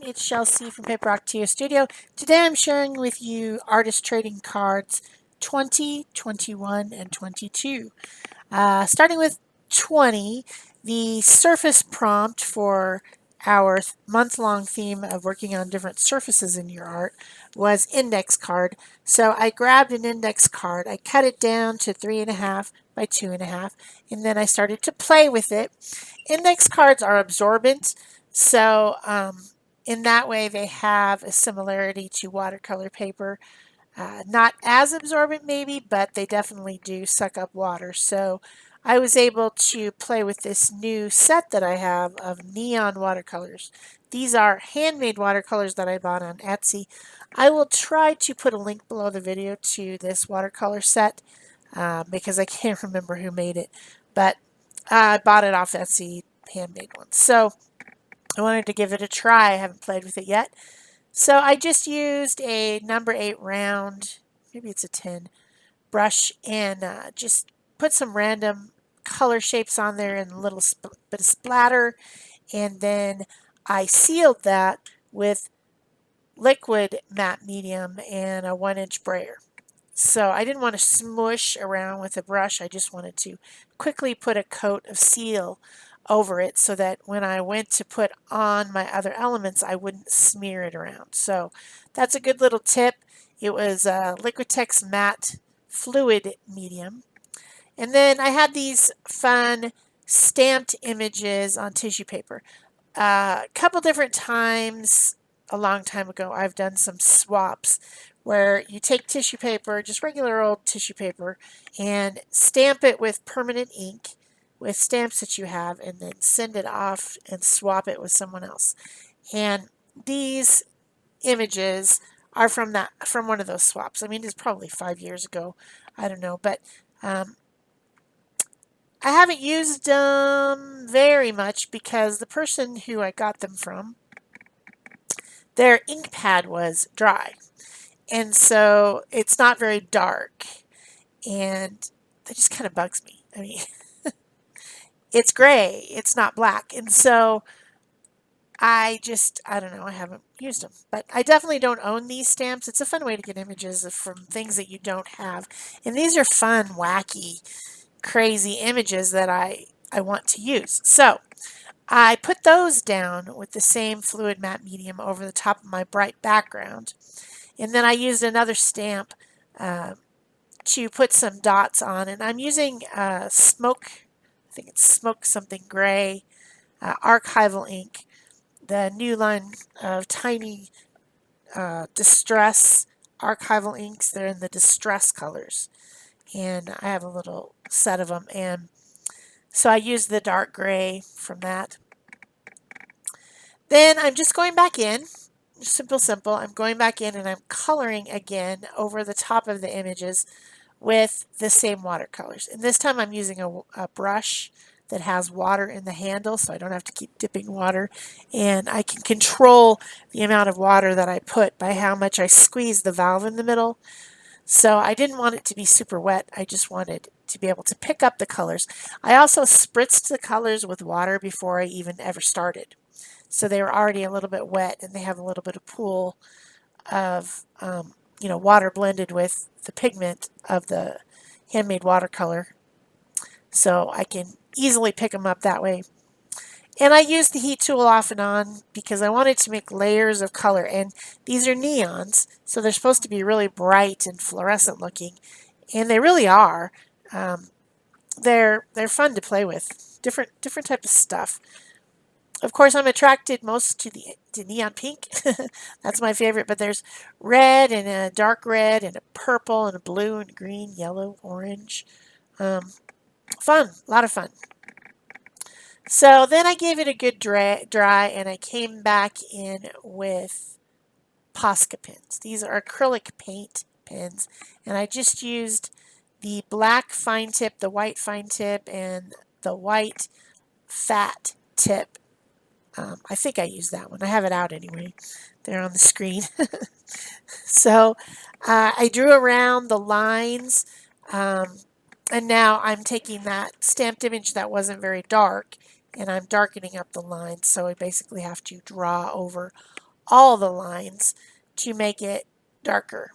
everyone, it's Shel C from PaperOcotilloStudio. Today I'm sharing with you artist trading cards 20, 21, and 22. Starting with 20, the surface prompt for our month-long theme of working on different surfaces in your art was index card. So I grabbed an index card, I cut it down to 3.5 by 2.5, and then I started to play with it. Index cards are absorbent, so in that way they have a similarity to watercolor paper. Not as absorbent maybe, but they definitely do suck up water. So I was able to play with this new set that I have of neon watercolors. These are handmade watercolors that I bought on Etsy. I will try to put a link below the video to this watercolor set because I can't remember who made it, but I bought it off Etsy, handmade ones. So I wanted to give it a try. I haven't played with it yet. So I just used a number 8 round, maybe it's a 10, brush and just put some random color shapes on there and a little bit of splatter. And then I sealed that with liquid matte medium and a 1-inch brayer. So I didn't want to smush around with a brush. I just wanted to quickly put a coat of seal over it so that when I went to put on my other elements, I wouldn't smear it around. So that's a good little tip. It was Liquitex matte fluid medium. And then I had these fun stamped images on tissue paper. A couple different times a long time ago, I've done some swaps where you take tissue paper, just regular old tissue paper, and stamp it with permanent ink with stamps that you have, and then send it off and swap it with someone else. And these images are from one of those swaps. I mean, it's probably 5 years ago. I don't know, but I haven't used them very much because the person who I got them from, their ink pad was dry. And so it's not very dark. And that just kind of bugs me. I mean, it's gray, it's not black. And so I don't know, I haven't used them. But I definitely don't own these stamps. It's a fun way to get images from things that you don't have. And these are fun, wacky, crazy images that I want to use. So I put those down with the same fluid matte medium over the top of my bright background. And then I used another stamp to put some dots on. And I'm using smoke, I think it's smoke something gray, archival ink, the new line of tiny distress archival inks. They're in the distress colors. And I have a little set of them. And so I used the dark gray from that. Then I'm just going back in, simple. I'm going back in and I'm coloring again over the top of the images with the same watercolors. And this time I'm using a brush that has water in the handle so I don't have to keep dipping water. And I can control the amount of water that I put by how much I squeeze the valve in the middle. So I didn't want it to be super wet. I just wanted to be able to pick up the colors. I also spritzed the colors with water before I even ever started. So they were already a little bit wet and they have a little bit of pool of water blended with the pigment of the handmade watercolor. So I can easily pick them up that way. And I used the heat tool off and on because I wanted to make layers of color. And these are neons, so they're supposed to be really bright and fluorescent looking. And they really are. They're fun to play with. Different type of stuff. Of course, I'm attracted most to neon pink. That's my favorite. But there's red and a dark red and a purple and a blue and green, yellow, orange. Fun, a lot of fun. So then I gave it a good dry and I came back in with Posca pens. These are acrylic paint pens, and I just used the black fine tip, the white fine tip, and the white fat tip. I think I used that one. I have it out anyway. There on the screen. So I drew around the lines, and now I'm taking that stamped image that wasn't very dark, and I'm darkening up the lines. So I basically have to draw over all the lines to make it darker.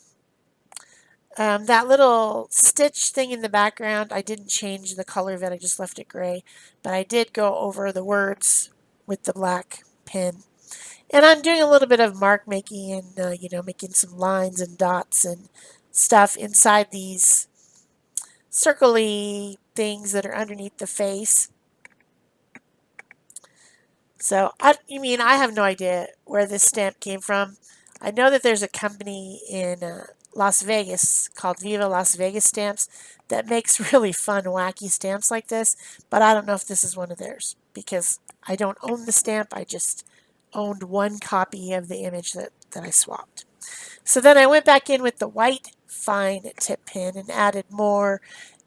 That little stitch thing in the background, I didn't change the color of it, I just left it gray. But I did go over the words with the black pen. And I'm doing a little bit of mark making and, making some lines and dots and stuff inside these circly things that are underneath the face. So, I have no idea where this stamp came from. I know that there's a company in Las Vegas called Viva Las Vegas Stamps that makes really fun, wacky stamps like this, but I don't know if this is one of theirs because I don't own the stamp. I just owned one copy of the image that I swapped. So then I went back in with the white fine tip pen and added more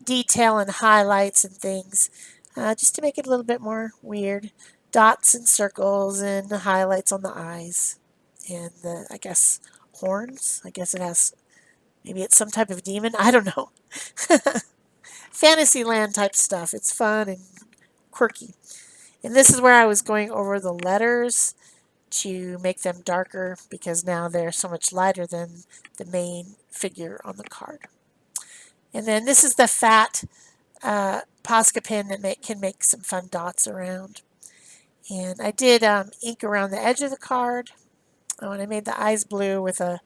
detail and highlights and things just to make it a little bit more weird. Dots and circles and the highlights on the eyes and the, I guess, horns. I guess it has, maybe it's some type of demon. I don't know. Fantasyland type stuff. It's fun and quirky. And this is where I was going over the letters to make them darker because now they're so much lighter than the main figure on the card. And then this is the fat Posca pen that can make some fun dots around. And I did ink around the edge of the card. Oh, and I made the eyes blue with a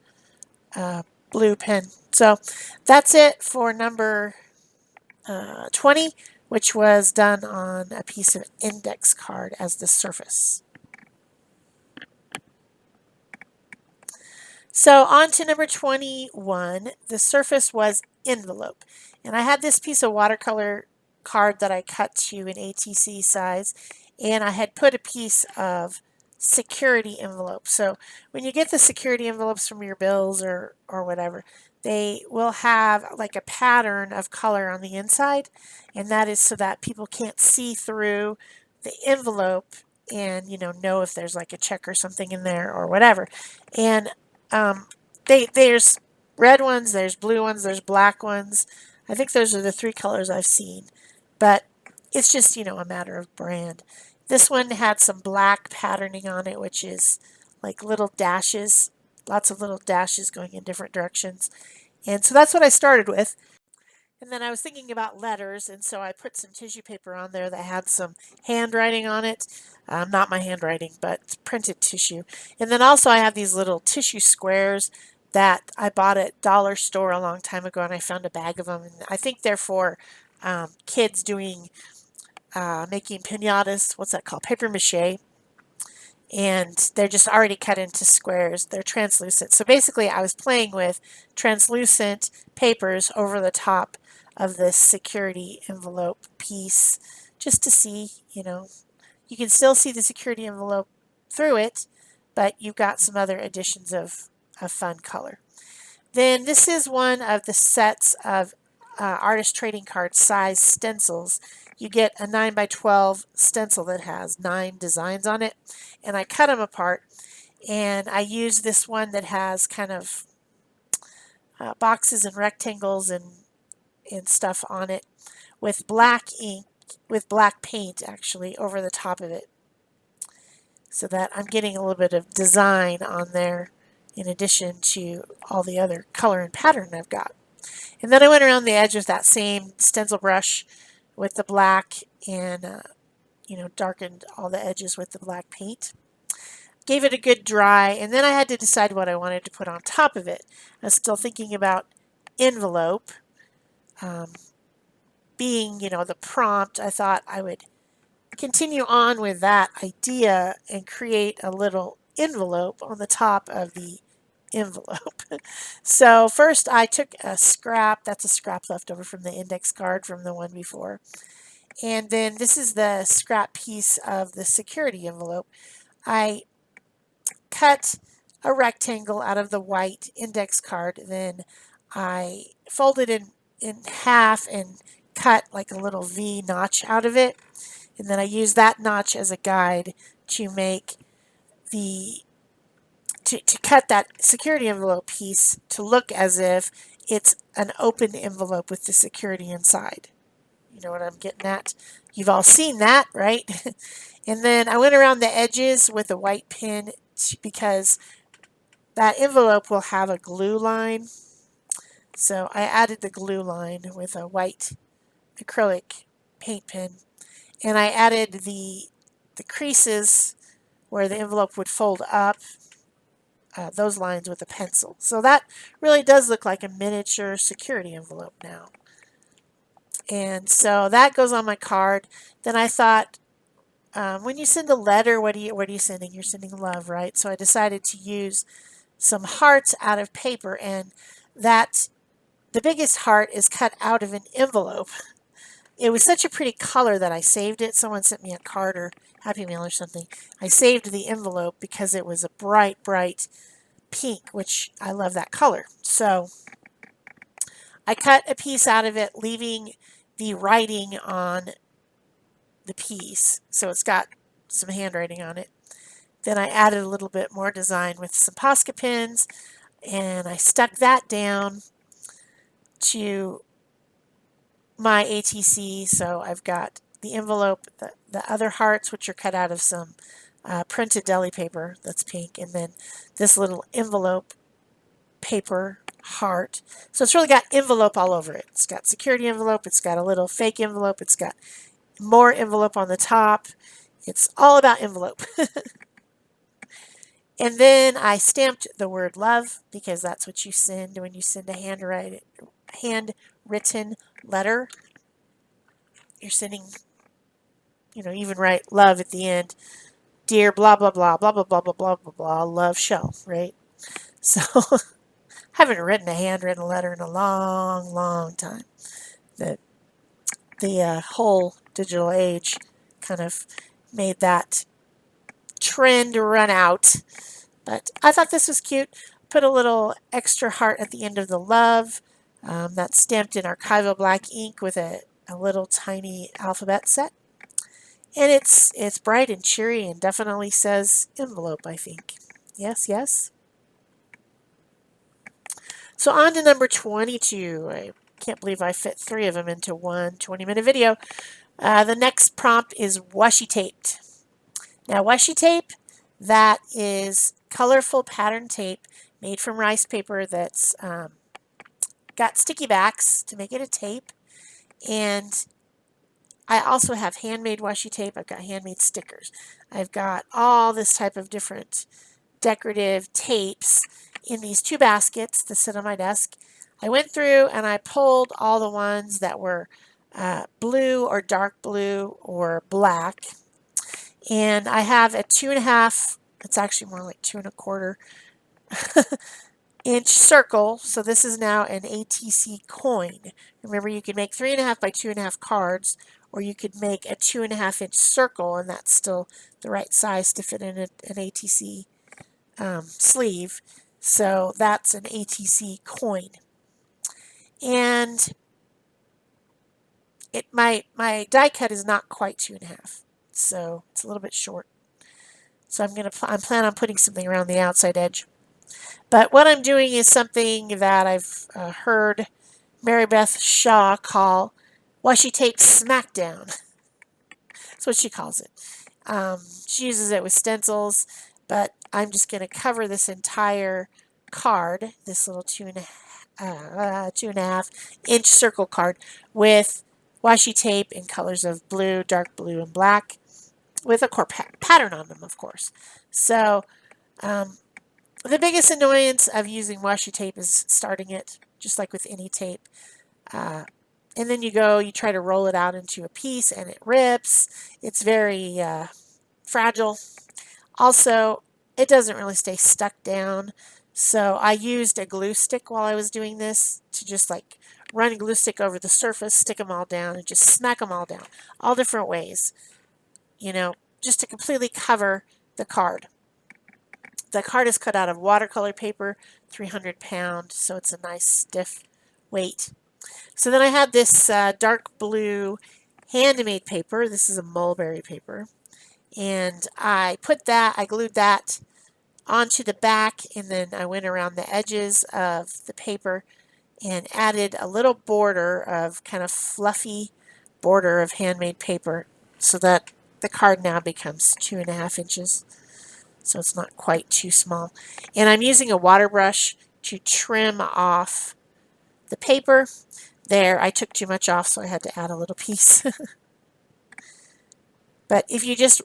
blue pen. So that's it for number 20, which was done on a piece of index card as the surface. So on to number 21, the surface was envelope. And I had this piece of watercolor card that I cut to an ATC size, and I had put a piece of security envelope. So when you get the security envelopes from your bills or whatever, they will have like a pattern of color on the inside, and that is so that people can't see through the envelope and know if there's like a check or something in there or whatever. And there's red ones, there's blue ones, there's black ones. I think those are the three colors I've seen, but it's just a matter of brand. This one had some black patterning on it, which is like little dashes, lots of little dashes going in different directions. And so that's what I started with. And then I was thinking about letters, and so I put some tissue paper on there that had some handwriting on it. Not my handwriting, but printed tissue. And then also I have these little tissue squares that I bought at Dollar Store a long time ago, and I found a bag of them. And I think they're for kids doing making pinatas. What's that called? Paper mache. And they're just already cut into squares. They're translucent. So basically I was playing with translucent papers over the top of this security envelope piece just to see, you can still see the security envelope through it, but you've got some other additions of fun color. Then this is one of the sets of artist trading card size stencils. You get a 9 by 12 stencil that has 9 designs on it, and I cut them apart, and I use this one that has kind of boxes and rectangles and stuff on it with black ink, with black paint actually over the top of it, so that I'm getting a little bit of design on there in addition to all the other color and pattern I've got. And then I went around the edge with that same stencil brush with the black and darkened all the edges with the black paint. Gave it a good dry, and then I had to decide what I wanted to put on top of it. I was still thinking about envelope. Being, the prompt, I thought I would continue on with that idea and create a little envelope on the top of the envelope. So first I took a scrap, that's a scrap left over from the index card from the one before. And then this is the scrap piece of the security envelope. I cut a rectangle out of the white index card, then I folded it in half and cut like a little V notch out of it. And then I used that notch as a guide to make to cut that security envelope piece to look as if it's an open envelope with the security inside. You know what I'm getting at? You've all seen that, right? And then I went around the edges with a white pen because that envelope will have a glue line. So I added the glue line with a white acrylic paint pen, and I added the creases where the envelope would fold up, those lines with a pencil. So that really does look like a miniature security envelope now. And so that goes on my card. Then I thought, when you send a letter, what are you sending? You're sending love, right? So I decided to use some hearts out of paper, and that the biggest heart is cut out of an envelope. It was such a pretty color that I saved it. Someone sent me a card or Happy Mail or something. I saved the envelope because it was a bright, bright pink, which I love that color. So I cut a piece out of it, leaving the writing on the piece. So it's got some handwriting on it. Then I added a little bit more design with some Posca pins, and I stuck that down to my ATC. So I've got the envelope, the other hearts, which are cut out of some printed deli paper that's pink, and then this little envelope paper heart. So it's really got envelope all over it. It's got security envelope, it's got a little fake envelope, it's got more envelope on the top. It's all about envelope. And then I stamped the word love, because that's what you send when you send a handwritten letter. You're sending, even write love at the end. Dear blah, blah, blah, blah, blah, blah, blah, blah, blah, blah, love, Shel, right? So I haven't written a handwritten letter in a long, long time. The whole digital age kind of made that trend run out. But I thought this was cute. Put a little extra heart at the end of the love. That's stamped in archival black ink with a little tiny alphabet set. And it's bright and cheery and definitely says envelope, I think. Yes, yes. So on to number 22. I can't believe I fit 3 of them into one 20-minute video. The next prompt is washi taped. Now washi tape, that is colorful pattern tape made from rice paper that's got sticky backs to make it a tape. And I also have handmade washi tape. I've got handmade stickers. I've got all this type of different decorative tapes in these 2 baskets that sit on my desk. I went through and I pulled all the ones that were blue or dark blue or black. And I have a 2.5, it's actually more like 2.25 inch circle. So this is now an ATC coin. Remember, you can make 3.5 by 2.5 cards, or you could make a 2.5 inch circle, and that's still the right size to fit in an ATC sleeve. So that's an ATC coin. And my die cut is not quite 2.5, so it's a little bit short. So I'm planning on putting something around the outside edge. But what I'm doing is something that I've heard Mary Beth Shaw call washi tape smackdown. That's what she calls it. She uses it with stencils, but I'm just going to cover this entire card, this little 2.5 inch circle card, with washi tape in colors of blue, dark blue, and black, with a core pattern on them, of course. So the biggest annoyance of using washi tape is starting it, just like with any tape. And then you try to roll it out into a piece and it rips. It's very fragile. Also, it doesn't really stay stuck down. So I used a glue stick while I was doing this to just like run glue stick over the surface, stick them all down, and just smack them all down. All different ways, just to completely cover the card. The card is cut out of watercolor paper, 300 pound, so it's a nice stiff weight. So then I had this dark blue handmade paper. This is a mulberry paper. And I glued that onto the back, and then I went around the edges of the paper and added a little border of kind of fluffy border of handmade paper, so that the card now becomes 2.5 inches. so it's not quite too small. And I'm using a water brush to trim off the paper. There, I took too much off, so I had to add a little piece. But if you just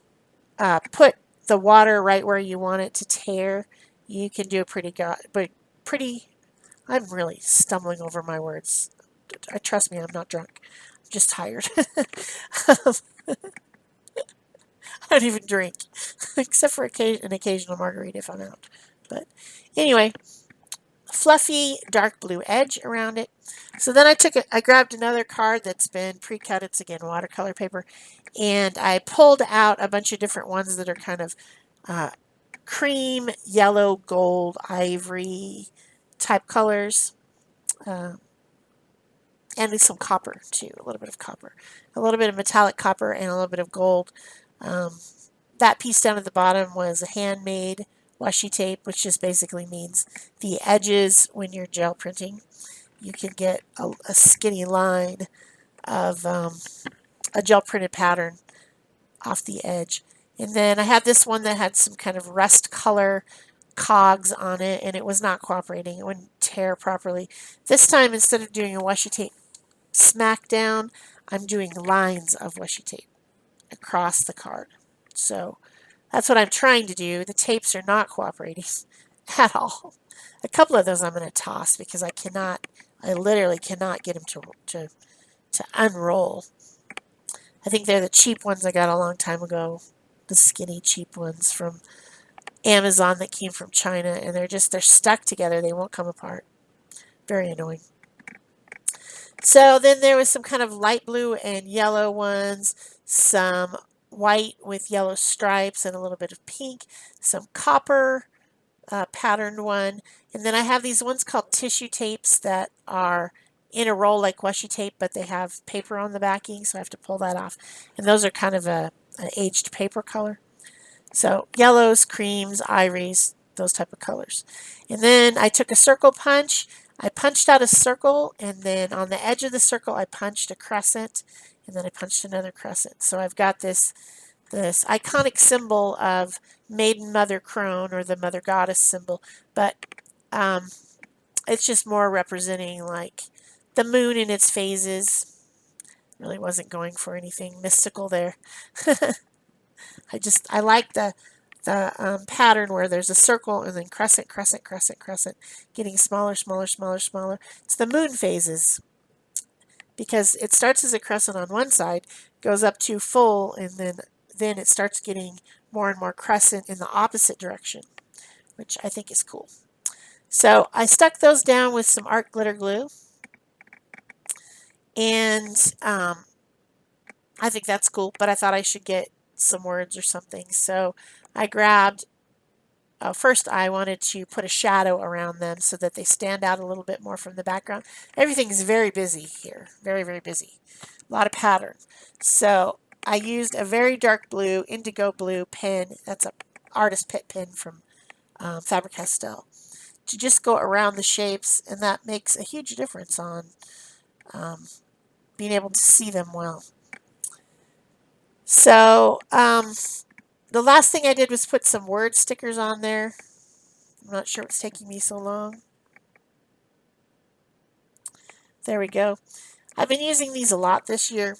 put the water right where you want it to tear, you can do a pretty. I'm really stumbling over my words. Trust me, I'm not drunk. I'm just tired. I don't even drink, except for an occasional margarita if I'm out. But anyway, fluffy dark blue edge around it. So then I grabbed another card that's been pre-cut. It's again watercolor paper, and I pulled out a bunch of different ones that are kind of cream, yellow, gold, ivory type colors. And some copper too, a little bit of copper, a little bit of metallic copper, and a little bit of gold. That piece down at the bottom was a handmade washi tape, which just basically means the edges when you're gel printing, you can get a skinny line of a gel printed pattern off the edge. And then I had this one that had some kind of rust color cogs on it, and it was not cooperating. It wouldn't tear properly. This time, instead of doing a washi tape smack down, I'm doing lines of washi tape across the card. So that's what I'm trying to do. The tapes are not cooperating at all. A couple of those I'm going to toss because I literally cannot get them to unroll. I think they're the cheap ones I got a long time ago, the skinny cheap ones from Amazon that came from China, and they're stuck together. They won't come apart. Very annoying. So then there was some kind of light blue and yellow ones, some white with yellow stripes and a little bit of pink, some copper patterned one, and then I have these ones called tissue tapes that are in a roll like washi tape, but they have paper on the backing, so I have to pull that off. And those are kind of an aged paper color. So yellows, creams, ivories, those type of colors. And then I took a circle punch. I punched out a circle, and then on the edge of the circle I punched a crescent, and then I punched another crescent. So I've got this iconic symbol of Maiden Mother Crone, or the Mother Goddess symbol, but it's just more representing like the moon in its phases. Really wasn't going for anything mystical there. I like the pattern where there's a circle and then crescent, crescent, crescent, crescent, getting smaller, smaller, smaller, smaller. It's the moon phases, because it starts as a crescent on one side, goes up to full, and then it starts getting more and more crescent in the opposite direction, which I think is cool. So I stuck those down with some art glitter glue, and I think that's cool, but I thought I should get some words or something. So I grabbed, first I wanted to put a shadow around them so that they stand out a little bit more from the background. Everything is very busy here, very, very busy. A lot of pattern. So I used a very dark blue, indigo blue pen. That's an artist pit pen from Faber-Castell, to just go around the shapes, and that makes a huge difference on being able to see them well. So the last thing I did was put some word stickers on there. I'm not sure what's taking me so long. There we go. I've been using these a lot this year.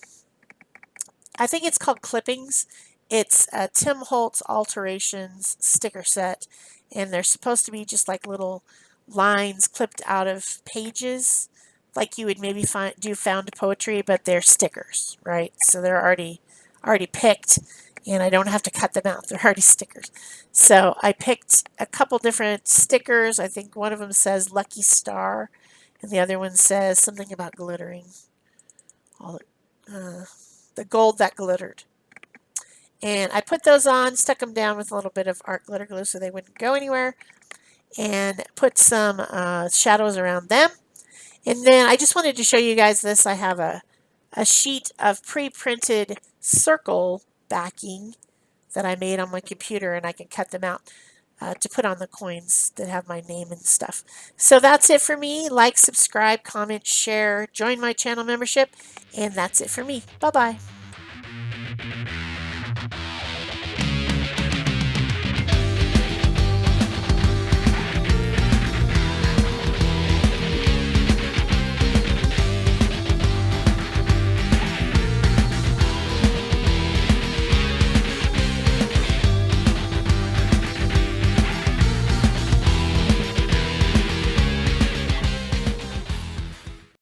I think it's called clippings. It's a Tim Holtz Alterations sticker set, and they're supposed to be just like little lines clipped out of pages, like you would maybe do found poetry, but they're stickers, right? So they're already picked, and I don't have to cut them out. They're already stickers. So I picked a couple different stickers. I think one of them says Lucky Star, and the other one says something about glittering. The gold that glittered. And I put those on, stuck them down with a little bit of art glitter glue so they wouldn't go anywhere, and put some shadows around them. And then I just wanted to show you guys this. I have a sheet of pre-printed circle backing that I made on my computer, and I can cut them out to put on the coins that have my name and stuff. So that's it for me. Like, subscribe, comment, share, join my channel membership, and that's it for me. Bye-bye.